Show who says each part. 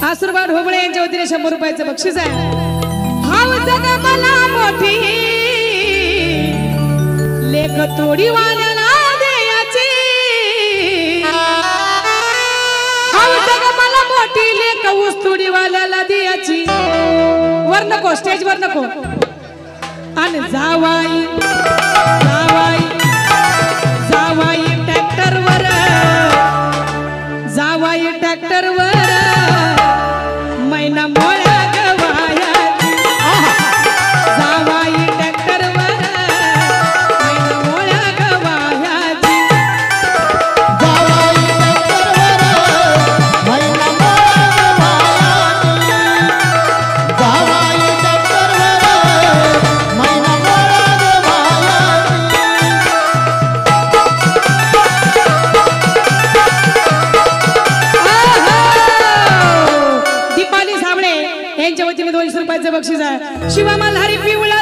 Speaker 1: आशीर्वाद ढोबळे यांच्या वतीने 100 रुपयाचं बक्षीस आहे। हाव जग मला मोठी लेख तोडी वाल्याला द्यायची, हाव जग मला मोठी लेख ऊस तोडी वाल्याला द्यायची। वर नको, स्टेज वर नको। आणि जावाई जावाई जावाई ट्रॅक्टर वर, जावाई ट्रॅक्टर वर मैना मोळ्या गवायाची। जावाई ट्रॅक्टर वर मैना मोळ्या गवायाची।
Speaker 2: जावाई ट्रॅक्टर वर मैना मोळ्या गवायाची। जावाई ट्रॅक्टर वर मैना मोळ्या गवायाची।
Speaker 1: दीपाली साबळे यांच्या वतीने 200 रुपयाचं बक्षीस आहे। शिवा मल्हारी पिवळा